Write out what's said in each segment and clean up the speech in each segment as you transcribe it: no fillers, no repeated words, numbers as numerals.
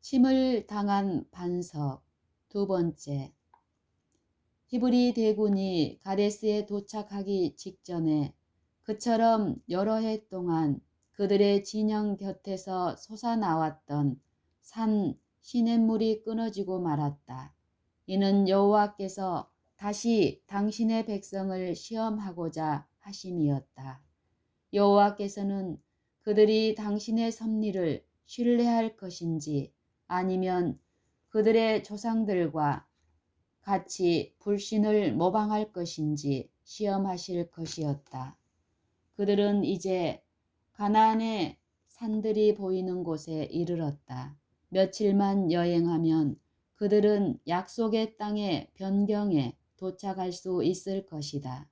침을 당한 반석. 두 번째. 히브리 대군이 가데스에 도착하기 직전에 그처럼 여러 해 동안 그들의 진영 곁에서 솟아나왔던 산 시냇물이 끊어지고 말았다. 이는 여호와께서 다시 당신의 백성을 시험하고자 하심이었다. 여호와께서는 그들이 당신의 섭리를 신뢰할 것인지 아니면 그들의 조상들과 같이 불신을 모방할 것인지 시험하실 것이었다. 그들은 이제 가나안의 산들이 보이는 곳에 이르렀다. 며칠만 여행하면 그들은 약속의 땅의 변경에 도착할 수 있을 것이다.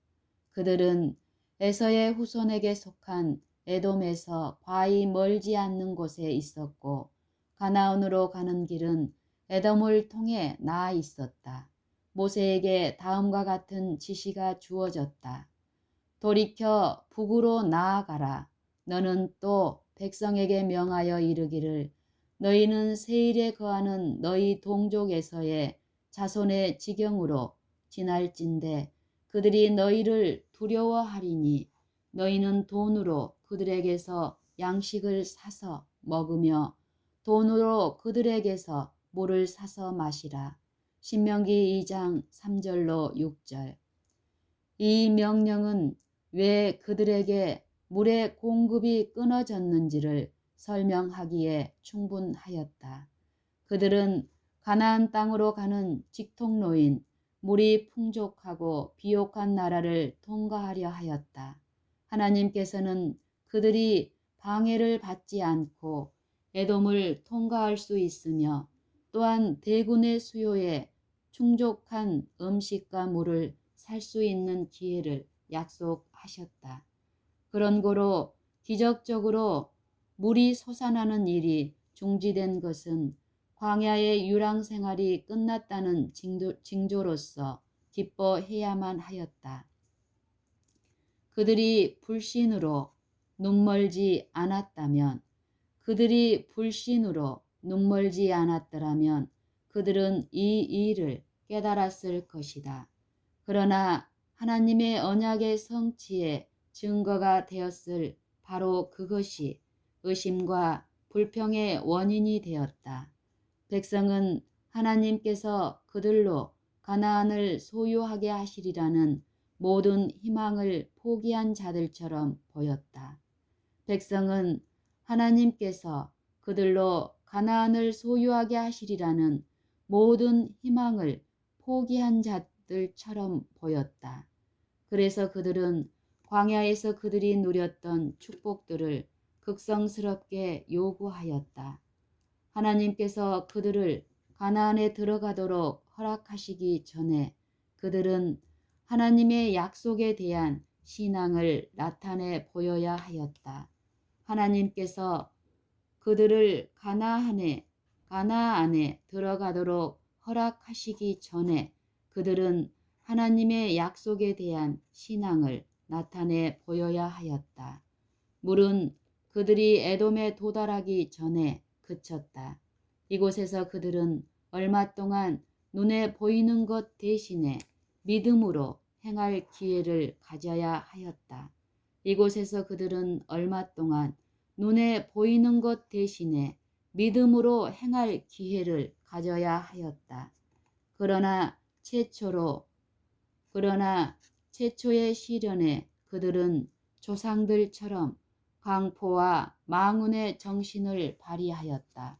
그들은 에서의 후손에게 속한 에돔에서 과히 멀지 않는 곳에 있었고 가나안으로 가는 길은 에돔을 통해 나아 있었다. 모세에게 다음과 같은 지시가 주어졌다. 돌이켜 북으로 나아가라. 너는 또 백성에게 명하여 이르기를 너희는 세일에 거하는 너희 동족에서의 자손의 지경으로 지날진대 그들이 너희를 두려워하리니 너희는 돈으로 그들에게서 양식을 사서 먹으며 돈으로 그들에게서 물을 사서 마시라. 신명기 2장 3절로 6절. 이 명령은 왜 그들에게 물의 공급이 끊어졌는지를 설명하기에 충분하였다. 그들은 가나안 땅으로 가는 직통로인 물이 풍족하고 비옥한 나라를 통과하려 하였다. 하나님께서는 그들이 방해를 받지 않고 에돔을 통과할 수 있으며 또한 대군의 수요에 충족한 음식과 물을 살 수 있는 기회를 약속하셨다. 그런 고로 기적적으로 물이 솟아나는 일이 중지된 것은 광야의 유랑 생활이 끝났다는 징조로서 기뻐해야만 하였다. 그들이 불신으로 눈멀지 않았다면, 그들은 이 일을 깨달았을 것이다. 그러나 하나님의 언약의 성취의 증거가 되었을 바로 그것이 의심과 불평의 원인이 되었다. 백성은 하나님께서 그들로 가나안을 소유하게 하시리라는 모든 희망을 포기한 자들처럼 보였다. 백성은 하나님께서 그들로 가나안을 소유하게 하시리라는 모든 희망을 포기한 자들처럼 보였다. 그래서 그들은 광야에서 그들이 누렸던 축복들을 극성스럽게 요구하였다. 하나님께서 그들을 가나안에 들어가도록 허락하시기 전에 그들은 하나님의 약속에 대한 신앙을 나타내 보여야 하였다. 하나님께서 그들을 가나안에 들어가도록 허락하시기 전에 그들은 하나님의 약속에 대한 신앙을 나타내 보여야 하였다. 물은 그들이 에돔에 도달하기 전에 그쳤다. 이곳에서 그들은 얼마 동안 눈에 보이는 것 대신에 믿음으로 행할 기회를 가져야 하였다. 이곳에서 그들은 얼마 동안 눈에 보이는 것 대신에 믿음으로 행할 기회를 가져야 하였다. 그러나 최초의 시련에 그들은 조상들처럼 강포와 망운의 정신을 발휘하였다.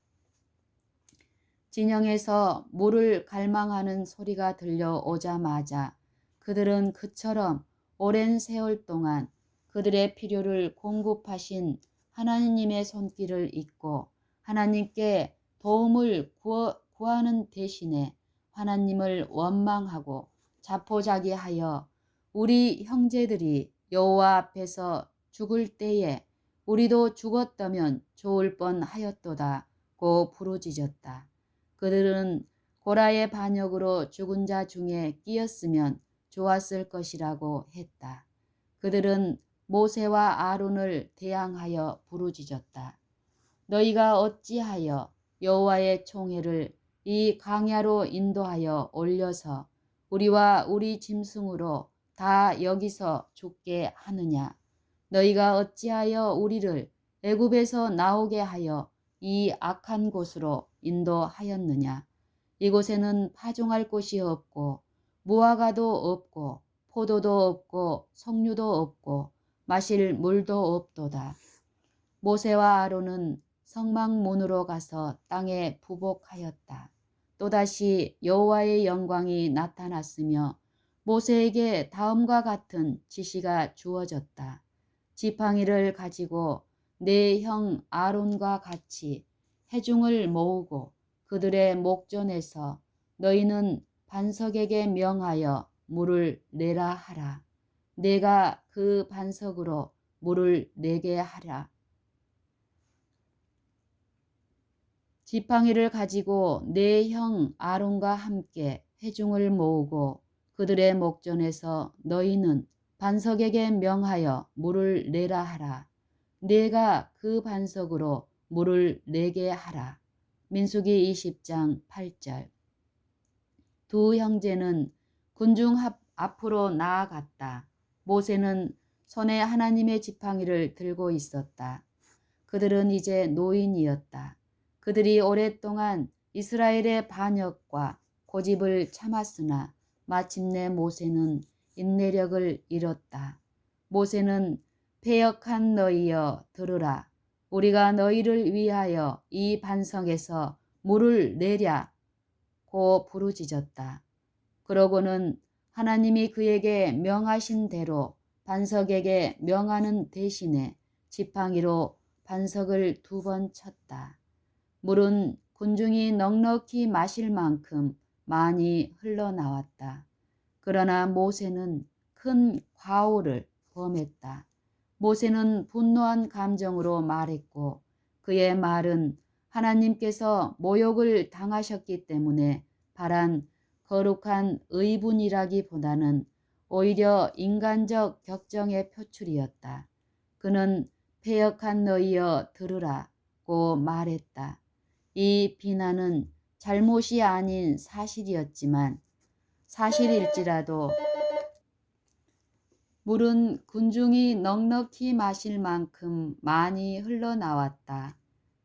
진영에서 물을 갈망하는 소리가 들려오자마자 그들은 그처럼 오랜 세월 동안 그들의 필요를 공급하신 하나님의 손길을 잊고 하나님께 도움을 구하는 대신에 하나님을 원망하고 자포자기하여 우리 형제들이 여호와 앞에서 죽을 때에 우리도 죽었다면 좋을 뻔하였도다고 부르짖었다. 그들은 고라의 반역으로 죽은 자 중에 끼었으면 좋았을 것이라고 했다. 그들은 모세와 아론을 대항하여 부르짖었다. 너희가 어찌하여 여호와의 총회를 이 광야로 인도하여 올려서 우리와 우리 짐승으로 다 여기서 죽게 하느냐? 너희가 어찌하여 우리를 애굽에서 나오게 하여 이 악한 곳으로 인도하였느냐? 이곳에는 파종할 곳이 없고 무화과도 없고 포도도 없고 석류도 없고 마실 물도 없도다. 모세와 아론은 성막문으로 가서 땅에 부복하였다. 또다시 여호와의 영광이 나타났으며 모세에게 다음과 같은 지시가 주어졌다. 지팡이를 가지고 내 형 아론과 같이 회중을 모으고 그들의 목전에서 너희는 반석에게 명하여 물을 내라 하라. 내가 그 반석으로 물을 내게 하라. 지팡이를 가지고 내 형 아론과 함께 회중을 모으고 그들의 목전에서 너희는 반석에게 명하여 물을 내라 하라. 내가 그 반석으로 물을 내게 하라. 민수기 20장 8절. 두 형제는 군중 앞으로 나아갔다. 모세는 손에 하나님의 지팡이를 들고 있었다. 그들은 이제 노인이었다. 그들이 오랫동안 이스라엘의 반역과 고집을 참았으나 마침내 모세는 인내력을 잃었다. 모세는 패역한 너희여 들으라. 우리가 너희를 위하여 이 반석에서 물을 내랴고 부르짖었다. 그러고는 하나님이 그에게 명하신 대로 반석에게 명하는 대신에 지팡이로 반석을 2번 쳤다. 물은 군중이 넉넉히 마실 만큼 많이 흘러나왔다. 그러나 모세는 큰 과오를 범했다. 모세는 분노한 감정으로 말했고 그의 말은 하나님께서 모욕을 당하셨기 때문에 바란 거룩한 의분이라기보다는 오히려 인간적 격정의 표출이었다. 그는 패역한 너희여 들으라고 말했다. 이 비난은 잘못이 아닌 사실이었지만 사실일지라도 물은 군중이 넉넉히 마실 만큼 많이 흘러나왔다.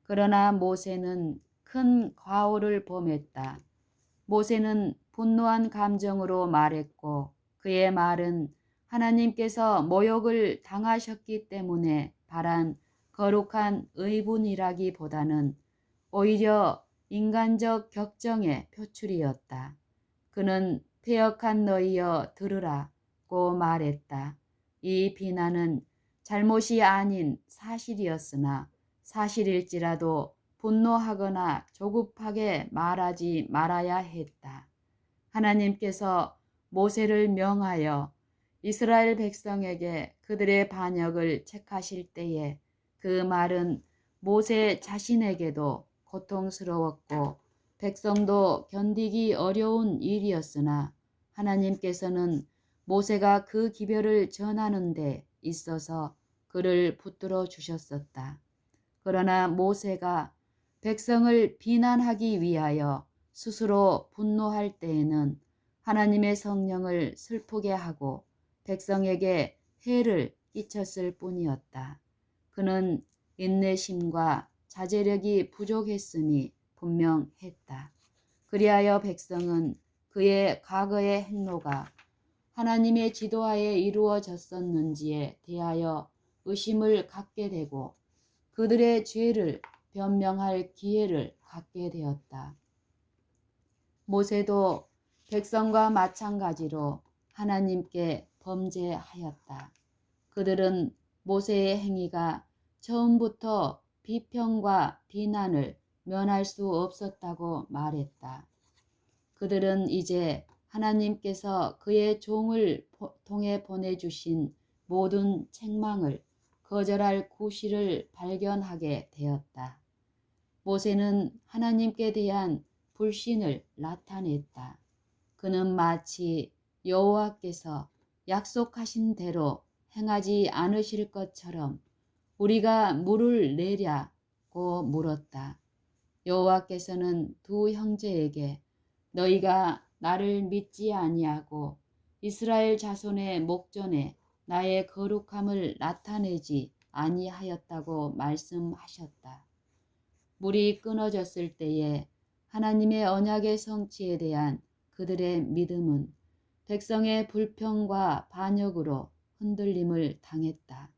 그러나 모세는 큰 과오를 범했다. 모세는 분노한 감정으로 말했고 그의 말은 하나님께서 모욕을 당하셨기 때문에 바란 거룩한 의분이라기보다는 오히려 인간적 격정의 표출이었다. 그는 패역한 너희여 들으라고 말했다. 이 비난은 잘못이 아닌 사실이었으나 사실일지라도 분노하거나 조급하게 말하지 말아야 했다. 하나님께서 모세를 명하여 이스라엘 백성에게 그들의 반역을 책하실 때에 그 말은 모세 자신에게도 고통스러웠고 백성도 견디기 어려운 일이었으나 하나님께서는 모세가 그 기별을 전하는 데 있어서 그를 붙들어 주셨었다. 그러나 모세가 백성을 비난하기 위하여 스스로 분노할 때에는 하나님의 성령을 슬프게 하고 백성에게 해를 끼쳤을 뿐이었다. 그는 인내심과 자제력이 부족했음이 분명했다. 그리하여 백성은 그의 과거의 행로가 하나님의 지도하에 이루어졌었는지에 대하여 의심을 갖게 되고 그들의 죄를 변명할 기회를 갖게 되었다. 모세도 백성과 마찬가지로 하나님께 범죄하였다. 그들은 모세의 행위가 처음부터 비평과 비난을 면할 수 없었다고 말했다. 그들은 이제 하나님께서 그의 종을 통해 보내주신 모든 책망을 거절할 구실을 발견하게 되었다. 모세는 하나님께 대한 불신을 나타냈다. 그는 마치 여호와께서 약속하신 대로 행하지 않으실 것처럼 우리가 물을 내랴고 물었다. 여호와께서는 두 형제에게 너희가 나를 믿지 아니하고 이스라엘 자손의 목전에 나의 거룩함을 나타내지 아니하였다고 말씀하셨다. 물이 끊어졌을 때에 하나님의 언약의 성취에 대한 그들의 믿음은 백성의 불평과 반역으로 흔들림을 당했다.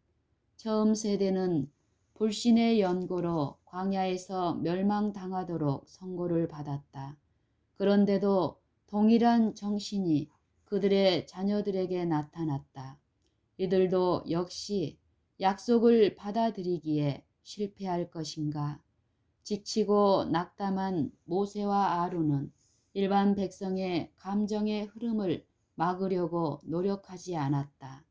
처음 세대는 불신의 연고로 광야에서 멸망당하도록 선고를 받았다. 그런데도 동일한 정신이 그들의 자녀들에게 나타났다. 이들도 역시 약속을 받아들이기에 실패할 것인가? 지치고 낙담한 모세와 아론은 일반 백성의 감정의 흐름을 막으려고 노력하지 않았다.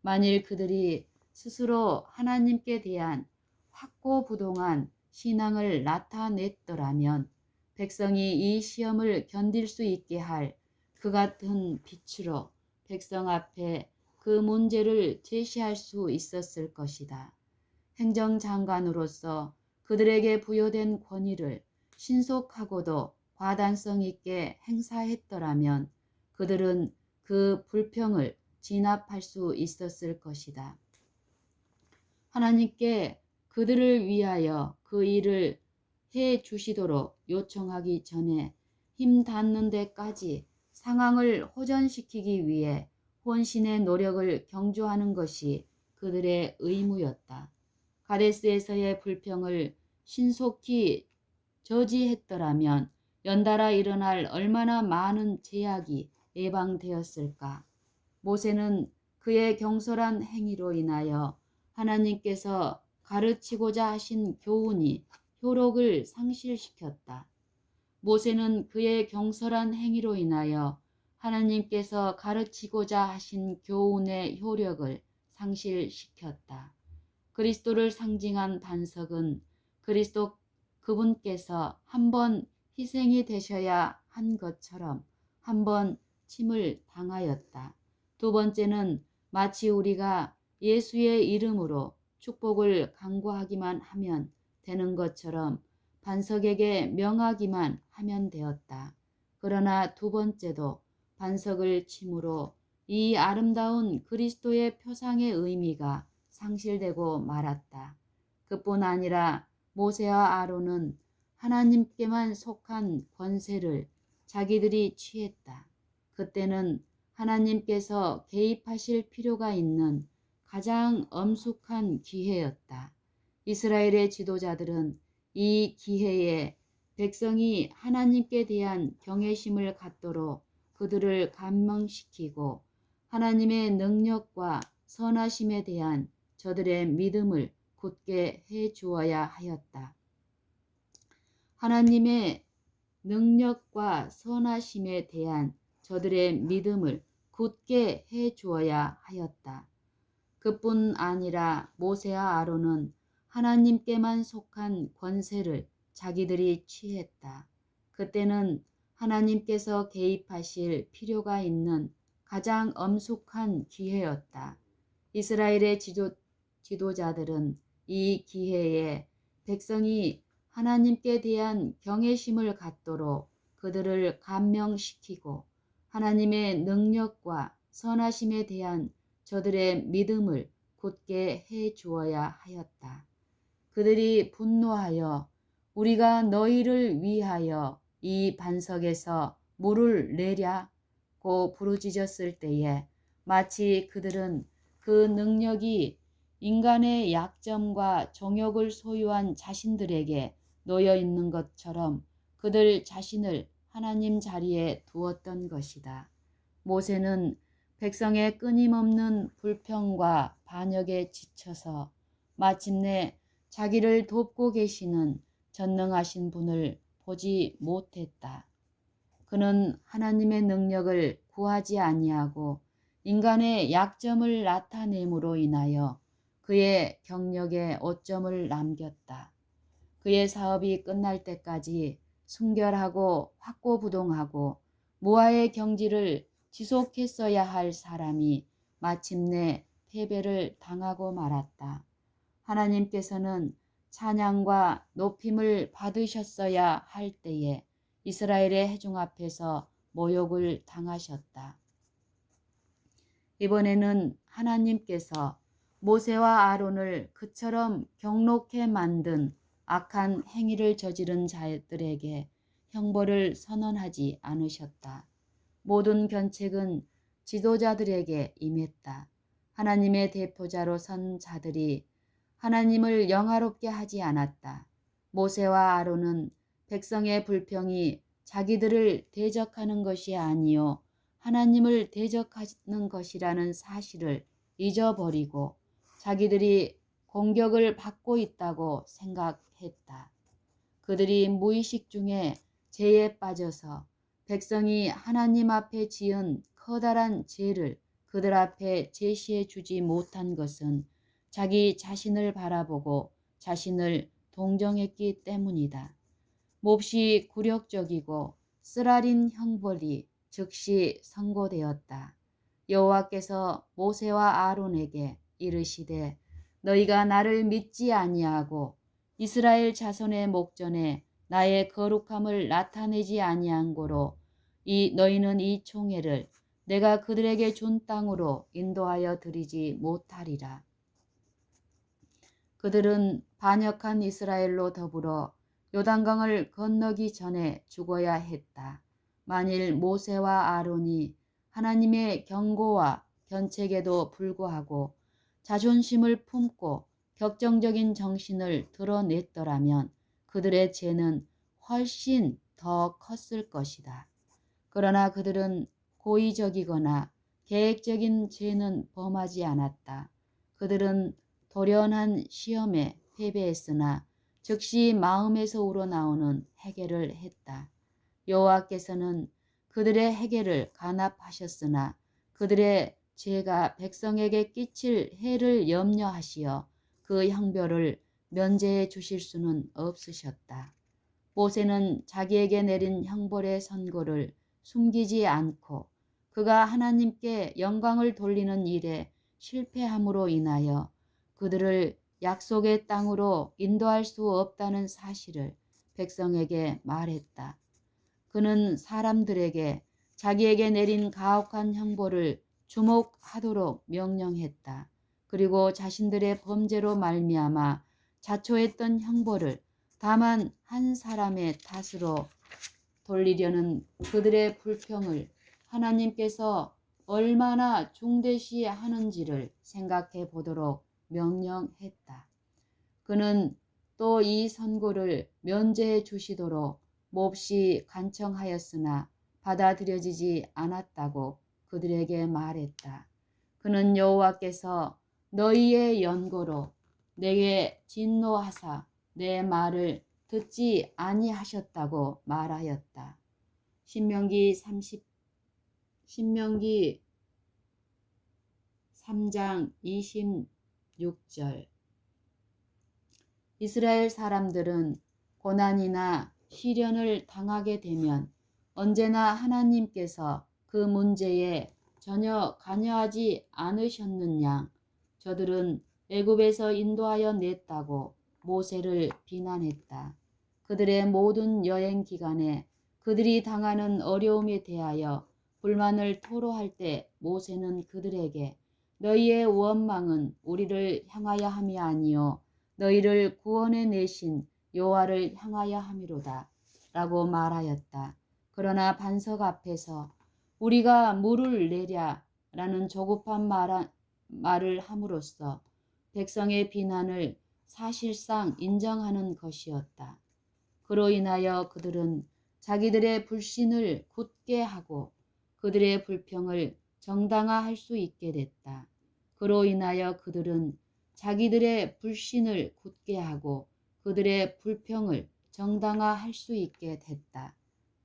만일 그들이 스스로 하나님께 대한 확고부동한 신앙을 나타냈더라면 백성이 이 시험을 견딜 수 있게 할 그 같은 빛으로 백성 앞에 그 문제를 제시할 수 있었을 것이다. 행정장관으로서 그들에게 부여된 권위를 신속하고도 과단성 있게 행사했더라면 그들은 그 불평을 진압할 수 있었을 것이다. 하나님께 그들을 위하여 그 일을 해 주시도록 요청하기 전에 힘 닿는 데까지 상황을 호전시키기 위해 혼신의 노력을 경주하는 것이 그들의 의무였다. 가데스에서의 불평을 신속히 저지했더라면 연달아 일어날 얼마나 많은 제약이 예방되었을까. 모세는 그의 경솔한 행위로 인하여 하나님께서 가르치고자 하신 교훈이 효력을 상실시켰다. 모세는 그의 경솔한 행위로 인하여 하나님께서 가르치고자 하신 교훈의 효력을 상실시켰다. 그리스도를 상징한 반석은 그리스도 그분께서 한 번 희생이 되셔야 한 것처럼 한 번 침을 당하였다. 두 번째는 마치 우리가 예수의 이름으로 축복을 강구하기만 하면 되는 것처럼 반석에게 명하기만 하면 되었다. 그러나 두 번째도 반석을 침으로 이 아름다운 그리스도의 표상의 의미가 상실되고 말았다. 그뿐 아니라 모세와 아론은 하나님께만 속한 권세를 자기들이 취했다. 그때는 하나님께서 개입하실 필요가 있는 가장 엄숙한 기회였다. 이스라엘의 지도자들은 이 기회에 백성이 하나님께 대한 경외심을 갖도록 그들을 감명시키고 하나님의 능력과 선하심에 대한 저들의 믿음을 굳게 해 주어야 하였다. 하나님의 능력과 선하심에 대한 저들의 믿음을 굳게 해 주어야 하였다. 그뿐 아니라 모세와 아론은 하나님께만 속한 권세를 자기들이 취했다. 그때는 하나님께서 개입하실 필요가 있는 가장 엄숙한 기회였다. 이스라엘의 지도자들은 이 기회에 백성이 하나님께 대한 경외심을 갖도록 그들을 감명시키고 하나님의 능력과 선하심에 대한 저들의 믿음을 굳게 해 주어야 하였다. 그들이 분노하여 우리가 너희를 위하여 이 반석에서 물을 내랴고 부르짖었을 때에 마치 그들은 그 능력이 인간의 약점과 정욕을 소유한 자신들에게 놓여 있는 것처럼 그들 자신을 하나님 자리에 두었던 것이다. 모세는 백성의 끊임없는 불평과 반역에 지쳐서 마침내 자기를 돕고 계시는 전능하신 분을 보지 못했다. 그는 하나님의 능력을 구하지 아니하고 인간의 약점을 나타냄으로 인하여 그의 경력에 오점을 남겼다. 그의 사업이 끝날 때까지 순결하고 확고부동하고 무아의 경지를 지속했어야 할 사람이 마침내 패배를 당하고 말았다. 하나님께서는 찬양과 높임을 받으셨어야 할 때에 이스라엘의 회중 앞에서 모욕을 당하셨다. 이번에는 하나님께서 모세와 아론을 그처럼 경록해 만든 악한 행위를 저지른 자들에게 형벌을 선언하지 않으셨다. 모든 견책은 지도자들에게 임했다. 하나님의 대표자로 선 자들이 하나님을 영화롭게 하지 않았다. 모세와 아론은 백성의 불평이 자기들을 대적하는 것이 아니요 하나님을 대적하는 것이라는 사실을 잊어버리고 자기들이 공격을 받고 있다고 생각했다. 그들이 무의식 중에 죄에 빠져서 백성이 하나님 앞에 지은 커다란 죄를 그들 앞에 제시해 주지 못한 것은 자기 자신을 바라보고 자신을 동정했기 때문이다. 몹시 굴욕적이고 쓰라린 형벌이 즉시 선고되었다. 여호와께서 모세와 아론에게 이르시되 너희가 나를 믿지 아니하고 이스라엘 자손의 목전에 나의 거룩함을 나타내지 아니한 고로 너희는 이 총회를 내가 그들에게 준 땅으로 인도하여 드리지 못하리라. 그들은 반역한 이스라엘로 더불어 요단강을 건너기 전에 죽어야 했다. 만일 모세와 아론이 하나님의 경고와 견책에도 불구하고 자존심을 품고 격정적인 정신을 드러냈더라면 그들의 죄는 훨씬 더 컸을 것이다. 그러나 그들은 고의적이거나 계획적인 죄는 범하지 않았다. 그들은 돌연한 시험에 패배했으나 즉시 마음에서 우러나오는 회개를 했다. 여호와께서는 그들의 회개를 간합하셨으나 그들의 죄가 백성에게 끼칠 해를 염려하시어 그 형벌을 면제해 주실 수는 없으셨다. 모세는 자기에게 내린 형벌의 선고를 숨기지 않고 그가 하나님께 영광을 돌리는 일에 실패함으로 인하여 그들을 약속의 땅으로 인도할 수 없다는 사실을 백성에게 말했다. 그는 사람들에게 자기에게 내린 가혹한 형벌을 주목하도록 명령했다. 그리고 자신들의 범죄로 말미암아 자초했던 형벌을 다만 한 사람의 탓으로 돌리려는 그들의 불평을 하나님께서 얼마나 중대시하는지를 생각해 보도록 명령했다. 그는 또 이 선고를 면제해 주시도록 몹시 간청하였으나 받아들여지지 않았다고 그들에게 말했다. 그는 여호와께서 너희의 연고로 내게 진노하사 내 말을 듣지 아니하셨다고 말하였다. 신명기 3장 26절. 이스라엘 사람들은 고난이나 시련을 당하게 되면 언제나 하나님께서 그 문제에 전혀 관여하지 않으셨는 양 저들은 애굽에서 인도하여 냈다고 모세를 비난했다. 그들의 모든 여행 기간에 그들이 당하는 어려움에 대하여 불만을 토로할 때 모세는 그들에게 너희의 원망은 우리를 향하여 함이 아니요 너희를 구원해 내신 여호와를 향하여 함이로다 라고 말하였다. 그러나 반석 앞에서 우리가 물을 내랴 라는 조급한 말을 함으로써 백성의 비난을 사실상 인정하는 것이었다. 그로 인하여 그들은 자기들의 불신을 굳게 하고 그들의 불평을 정당화할 수 있게 됐다. 그로 인하여 그들은 자기들의 불신을 굳게 하고 그들의 불평을 정당화할 수 있게 됐다.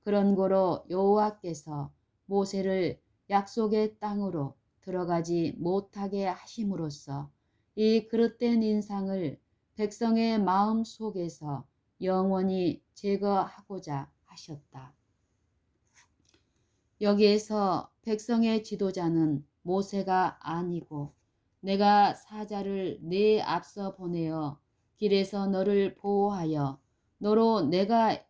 그런 고로 여호와께서 모세를 약속의 땅으로 들어가지 못하게 하심으로써 이 그릇된 인상을 백성의 마음 속에서 영원히 제거하고자 하셨다. 여기에서 백성의 지도자는 모세가 아니고 내가 사자를 네 앞서 보내어 길에서 너를 보호하여 너로 내가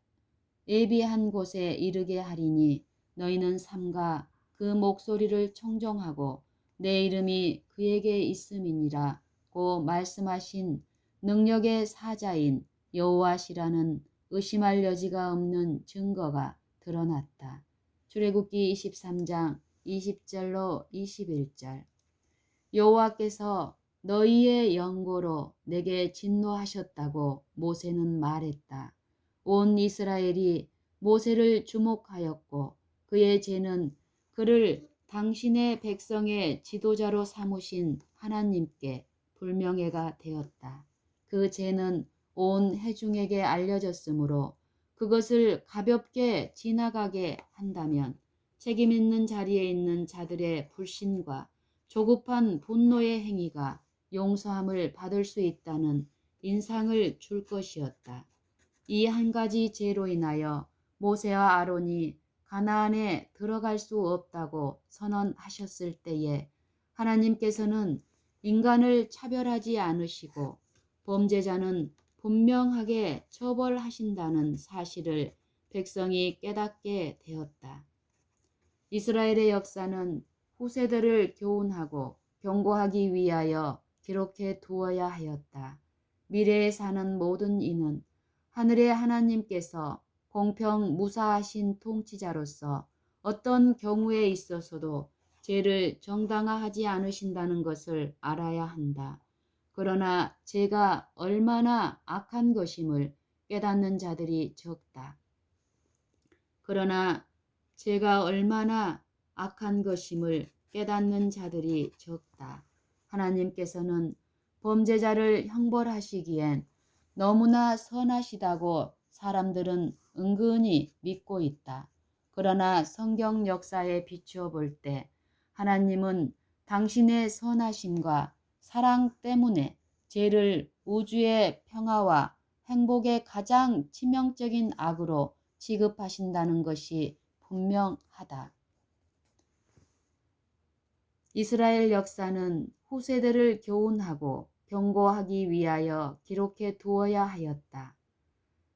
예비한 곳에 이르게 하리니 너희는 삼가 그 목소리를 청종하고 내 이름이 그에게 있음이니라 고 말씀하신 능력의 사자인 여호와시라는 의심할 여지가 없는 증거가 드러났다. 출애굽기 23장 20절로 21절. 여호와께서 너희의 연고로 내게 진노하셨다고 모세는 말했다. 온 이스라엘이 모세를 주목하였고 그의 죄는 그를 당신의 백성의 지도자로 삼으신 하나님께 불명예가 되었다. 그 죄는 온 회중에게 알려졌으므로 그것을 가볍게 지나가게 한다면 책임 있는 자리에 있는 자들의 불신과 조급한 분노의 행위가 용서함을 받을 수 있다는 인상을 줄 것이었다. 이 한 가지 죄로 인하여 모세와 아론이 가나안에 들어갈 수 없다고 선언하셨을 때에 하나님께서는 인간을 차별하지 않으시고 범죄자는 분명하게 처벌하신다는 사실을 백성이 깨닫게 되었다. 이스라엘의 역사는 후세대를 교훈하고 경고하기 위하여 기록해 두어야 하였다. 미래에 사는 모든 이는 하늘의 하나님께서 공평 무사하신 통치자로서 어떤 경우에 있어서도 죄를 정당화하지 않으신다는 것을 알아야 한다. 그러나 죄가 얼마나 악한 것임을 깨닫는 자들이 적다. 그러나 죄가 얼마나 악한 것임을 깨닫는 자들이 적다. 하나님께서는 범죄자를 형벌하시기엔 너무나 선하시다고 사람들은 은근히 믿고 있다. 그러나 성경 역사에 비추어 볼 때 하나님은 당신의 선하심과 사랑 때문에 죄를 우주의 평화와 행복의 가장 치명적인 악으로 취급하신다는 것이 분명하다. 이스라엘 역사는 후세대를 교훈하고 경고하기 위하여 기록해 두어야 하였다.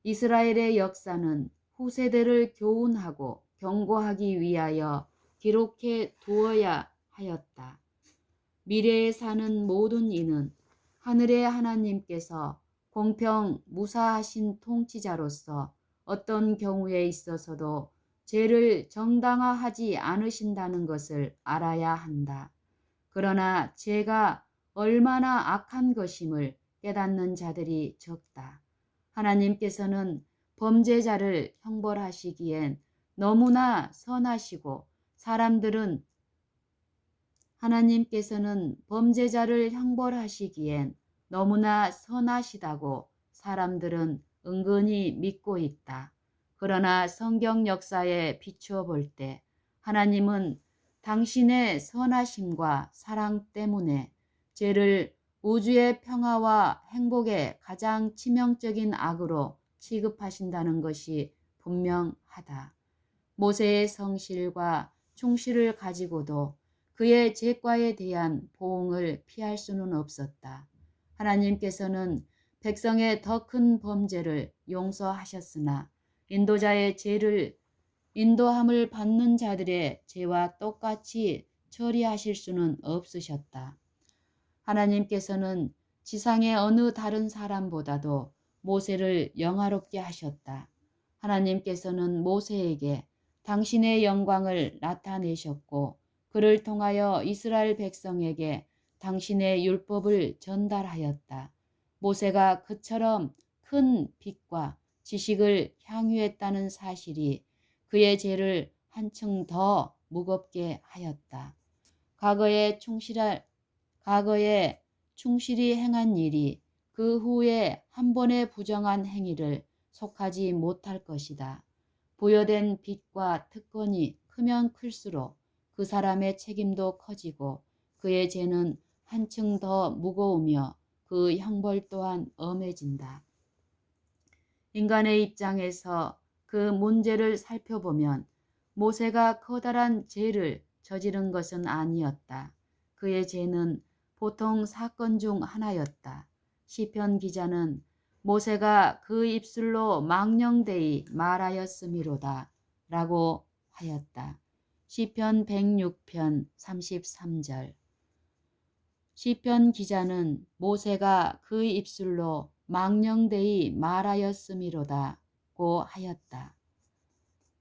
이스라엘의 역사는 후세대를 교훈하고 경고하기 위하여 기록해 두어야 하였다. 미래에 사는 모든 이는 하늘의 하나님께서 공평 무사하신 통치자로서 어떤 경우에 있어서도 죄를 정당화하지 않으신다는 것을 알아야 한다. 그러나 죄가 얼마나 악한 것임을 깨닫는 자들이 적다. 하나님께서는 범죄자를 형벌하시기엔 너무나 선하시고 하나님께서는 범죄자를 형벌하시기엔 너무나 선하시다고 사람들은 은근히 믿고 있다. 그러나 성경 역사에 비추어 볼 때 하나님은 당신의 선하심과 사랑 때문에 죄를 우주의 평화와 행복의 가장 치명적인 악으로 취급하신다는 것이 분명하다. 모세의 성실과 충실을 가지고도 그의 죄과에 대한 보응을 피할 수는 없었다. 하나님께서는 백성의 더 큰 범죄를 용서하셨으나 인도자의 죄를 인도함을 받는 자들의 죄와 똑같이 처리하실 수는 없으셨다. 하나님께서는 지상의 어느 다른 사람보다도 모세를 영화롭게 하셨다. 하나님께서는 모세에게 당신의 영광을 나타내셨고 그를 통하여 이스라엘 백성에게 당신의 율법을 전달하였다. 모세가 그처럼 큰 빛과 지식을 향유했다는 사실이 그의 죄를 한층 더 무겁게 하였다. 과거에 충실히 행한 일이 그 후에 한 번의 부정한 행위를 속하지 못할 것이다. 부여된 빚과 특권이 크면 클수록 그 사람의 책임도 커지고 그의 죄는 한층 더 무거우며 그 형벌 또한 엄해진다. 인간의 입장에서 그 문제를 살펴보면 모세가 커다란 죄를 저지른 것은 아니었다. 그의 죄는 보통 사건 중 하나였다. 시편 기자는 모세가 그 입술로 망령되이 말하였음이로다 라고 하였다. 시편 106편 33절. 시편 기자는 모세가 그 입술로 망령되이 말하였음이로다고 하였다.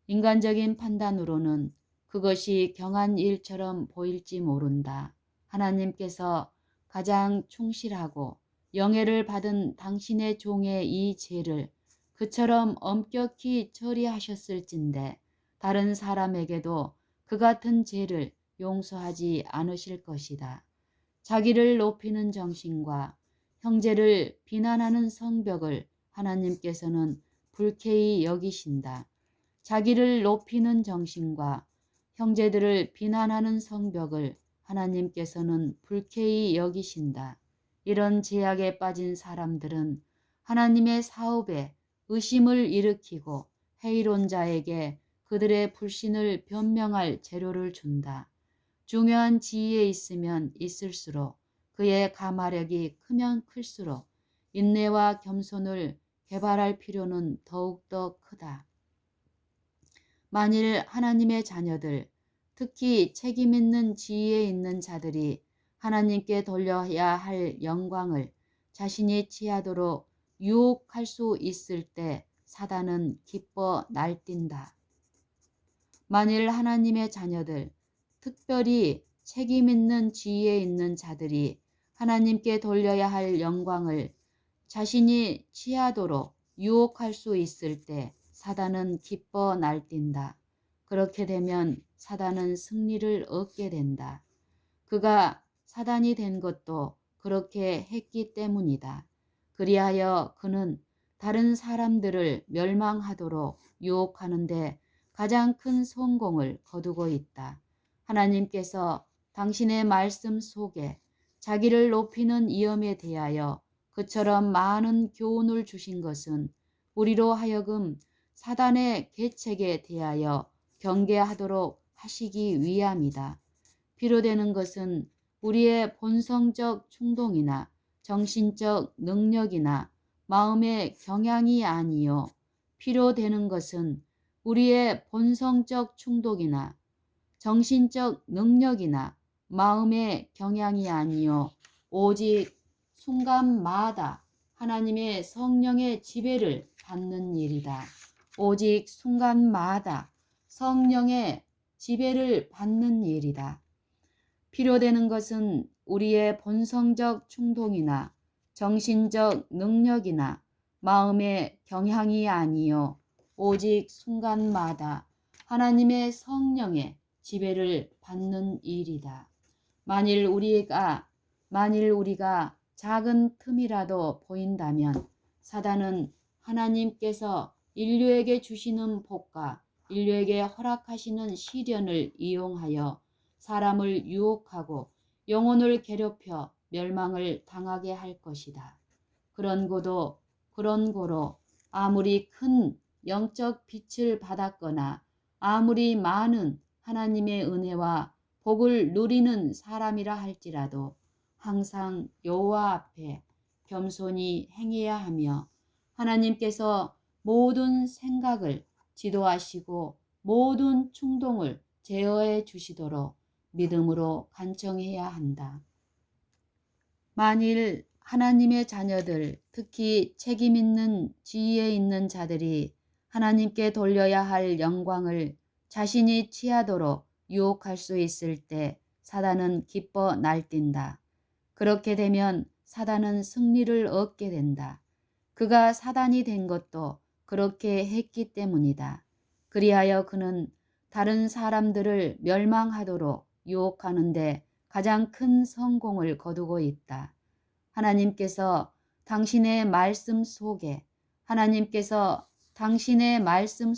인간적인 판단으로는 그것이 경한 일처럼 보일지 모른다. 하나님께서 가장 충실하고 영예를 받은 당신의 종의 이 죄를 그처럼 엄격히 처리하셨을진데 다른 사람에게도 그 같은 죄를 용서하지 않으실 것이다. 자기를 높이는 정신과 형제를 비난하는 성벽을 하나님께서는 불쾌히 여기신다. 자기를 높이는 정신과 형제들을 비난하는 성벽을 하나님께서는 불쾌히 여기신다. 이런 제약에 빠진 사람들은 하나님의 사업에 의심을 일으키고 회의론자에게 그들의 불신을 변명할 재료를 준다. 중요한 지위에 있으면 있을수록 그의 가마력이 크면 클수록 인내와 겸손을 개발할 필요는 더욱더 크다. 만일 하나님의 자녀들, 특히 책임 있는 지위에 있는 자들이 하나님께 돌려야 할 영광을 자신이 취하도록 유혹할 수 있을 때 사단은 기뻐 날뛴다. 만일 하나님의 자녀들, 특별히 책임 있는 지위에 있는 자들이 하나님께 돌려야 할 영광을 자신이 취하도록 유혹할 수 있을 때 사단은 기뻐 날뛴다. 그렇게 되면 사단은 승리를 얻게 된다. 그가 사단이 된 것도 그렇게 했기 때문이다. 그리하여 그는 다른 사람들을 멸망하도록 유혹하는데 가장 큰 성공을 거두고 있다. 하나님께서 당신의 말씀 속에 자기를 높이는 위엄에 대하여 그처럼 많은 교훈을 주신 것은 우리로 하여금 사단의 계책에 대하여 경계하도록 하시기 위함이다. 필요되는 것은 우리의 본성적 충동이나 정신적 능력이나 마음의 경향이 아니요. 필요되는 것은 우리의 본성적 충동이나 정신적 능력이나 마음의 경향이 아니요. 오직 순간마다 하나님의 성령의 지배를 받는 일이다. 오직 순간마다 성령의 지배를 받는 일이다. 필요되는 것은 우리의 본성적 충동이나 정신적 능력이나 마음의 경향이 아니요. 오직 순간마다 하나님의 성령의 지배를 받는 일이다. 만일 우리가 작은 틈이라도 보인다면 사단은 하나님께서 인류에게 주시는 복과 인류에게 허락하시는 시련을 이용하여 사람을 유혹하고 영혼을 괴롭혀 멸망을 당하게 할 것이다. 그런 고로 아무리 큰 영적 빛을 받았거나 아무리 많은 하나님의 은혜와 복을 누리는 사람이라 할지라도 항상 여호와 앞에 겸손히 행해야 하며 하나님께서 모든 생각을 지도하시고 모든 충동을 제어해 주시도록 믿음으로 간청해야 한다. 만일 하나님의 자녀들, 특히 책임 있는 지위에 있는 자들이 하나님께 돌려야 할 영광을 자신이 취하도록 유혹할 수 있을 때 사단은 기뻐 날뛴다. 그렇게 되면 사단은 승리를 얻게 된다. 그가 사단이 된 것도 그렇게 했기 때문이다. 그리하여 그는 다른 사람들을 멸망하도록 유혹하는데 가장 큰 성공을 거두고 있다. 하나님께서 당신의 말씀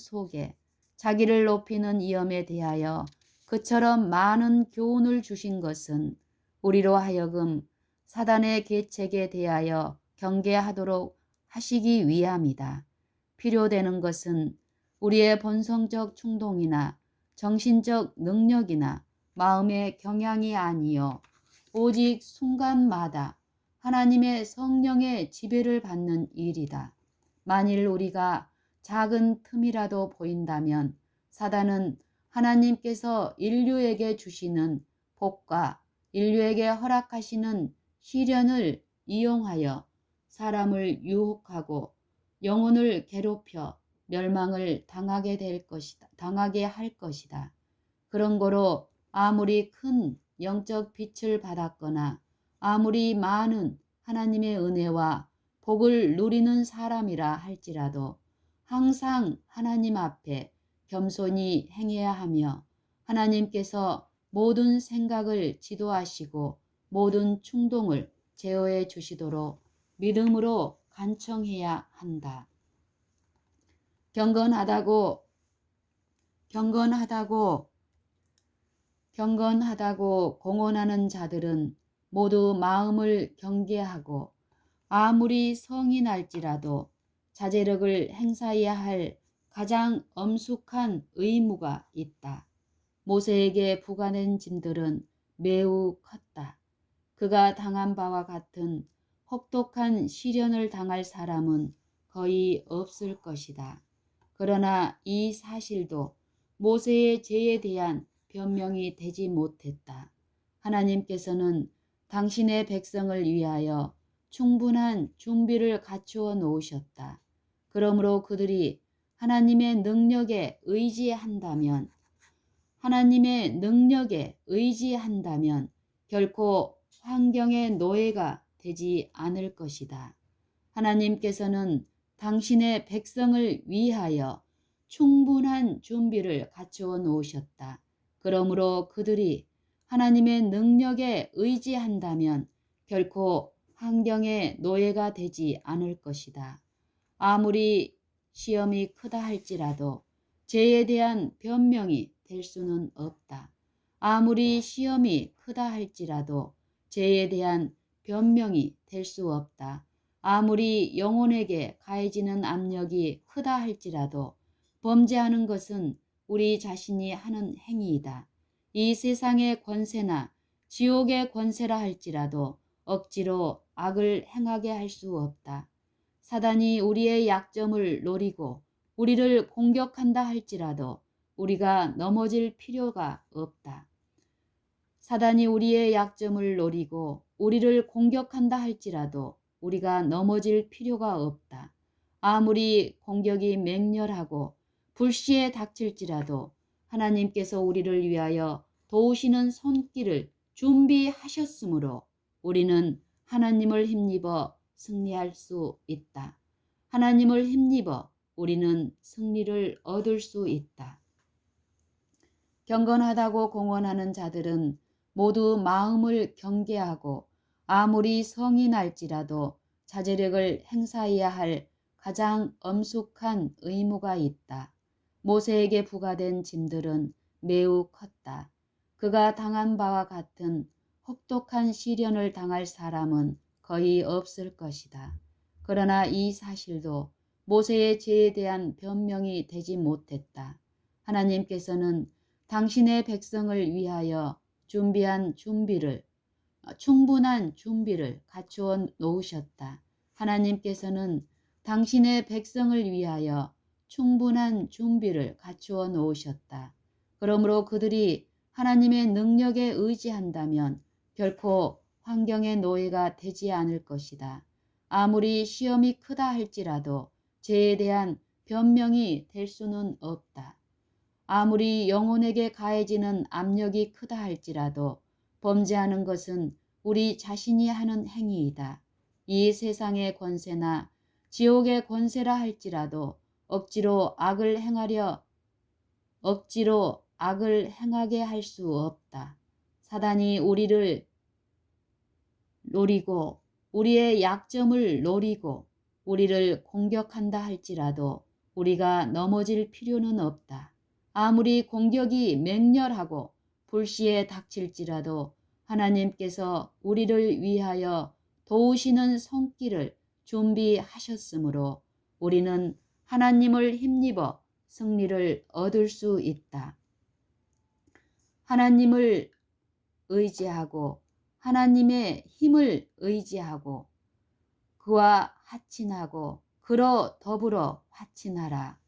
속에 자기를 높이는 위엄에 대하여 그처럼 많은 교훈을 주신 것은 우리로 하여금 사단의 계책에 대하여 경계하도록 하시기 위함이다. 필요되는 것은 우리의 본성적 충동이나 정신적 능력이나 마음의 경향이 아니요 오직 순간마다 하나님의 성령의 지배를 받는 일이다. 만일 우리가 작은 틈이라도 보인다면 사단은 하나님께서 인류에게 주시는 복과 인류에게 허락하시는 시련을 이용하여 사람을 유혹하고 영혼을 괴롭혀 멸망을 당하게 할 것이다. 그런 거로 아무리 큰 영적 빛을 받았거나 아무리 많은 하나님의 은혜와 복을 누리는 사람이라 할지라도 항상 하나님 앞에 겸손히 행해야 하며 하나님께서 모든 생각을 지도하시고 모든 충동을 제어해 주시도록 믿음으로 간청해야 한다. 경건하다고 공언하는 자들은 모두 마음을 경계하고 아무리 성이 날지라도 자제력을 행사해야 할 가장 엄숙한 의무가 있다. 모세에게 부과된 짐들은 매우 컸다. 그가 당한 바와 같은 혹독한 시련을 당할 사람은 거의 없을 것이다. 그러나 이 사실도 모세의 죄에 대한 변명이 되지 못했다. 하나님께서는 당신의 백성을 위하여 충분한 준비를 갖추어 놓으셨다. 그러므로 그들이 하나님의 능력에 의지한다면 결코 환경의 노예가 되지 않을 것이다. 하나님께서는 당신의 백성을 위하여 충분한 준비를 갖추어 놓으셨다. 그러므로 그들이 하나님의 능력에 의지한다면 결코 환경의 노예가 되지 않을 것이다. 아무리 시험이 크다 할지라도 죄에 대한 변명이 될 수는 없다. 아무리 시험이 크다 할지라도 죄에 대한 변명이 될 수 없다. 아무리 영혼에게 가해지는 압력이 크다 할지라도 범죄하는 것은 우리 자신이 하는 행위이다. 이 세상의 권세나 지옥의 권세라 할지라도 억지로 악을 행하게 할 수 없다. 사단이 우리의 약점을 노리고 우리를 공격한다 할지라도 우리가 넘어질 필요가 없다. 사단이 우리의 약점을 노리고 우리를 공격한다 할지라도 우리가 넘어질 필요가 없다. 아무리 공격이 맹렬하고 불시에 닥칠지라도 하나님께서 우리를 위하여 도우시는 손길을 준비하셨으므로 우리는 하나님을 힘입어 승리할 수 있다. 하나님을 힘입어 우리는 승리를 얻을 수 있다. 경건하다고 공언하는 자들은 모두 마음을 경계하고 아무리 성이 날지라도 자제력을 행사해야 할 가장 엄숙한 의무가 있다. 모세에게 부과된 짐들은 매우 컸다. 그가 당한 바와 같은 혹독한 시련을 당할 사람은 거의 없을 것이다. 그러나 이 사실도 모세의 죄에 대한 변명이 되지 못했다. 하나님께서는 당신의 백성을 위하여 준비한 충분한 준비를 갖추어 놓으셨다. 하나님께서는 당신의 백성을 위하여 충분한 준비를 갖추어 놓으셨다. 그러므로 그들이 하나님의 능력에 의지한다면 결코 환경의 노예가 되지 않을 것이다. 아무리 시험이 크다 할지라도 죄에 대한 변명이 될 수는 없다. 아무리 영혼에게 가해지는 압력이 크다 할지라도 범죄하는 것은 우리 자신이 하는 행위이다. 이 세상의 권세나 지옥의 권세라 할지라도 억지로 악을 행하게 할 수 없다. 사단이 우리를 노리고 우리의 약점을 노리고 우리를 공격한다 할지라도 우리가 넘어질 필요는 없다. 아무리 공격이 맹렬하고 불시에 닥칠지라도 하나님께서 우리를 위하여 도우시는 손길을 준비하셨으므로 우리는 하나님을 힘입어 승리를 얻을 수 있다. 하나님을 의지하고 하나님의 힘을 의지하고 그와 하친하고 그로 더불어 화친하라.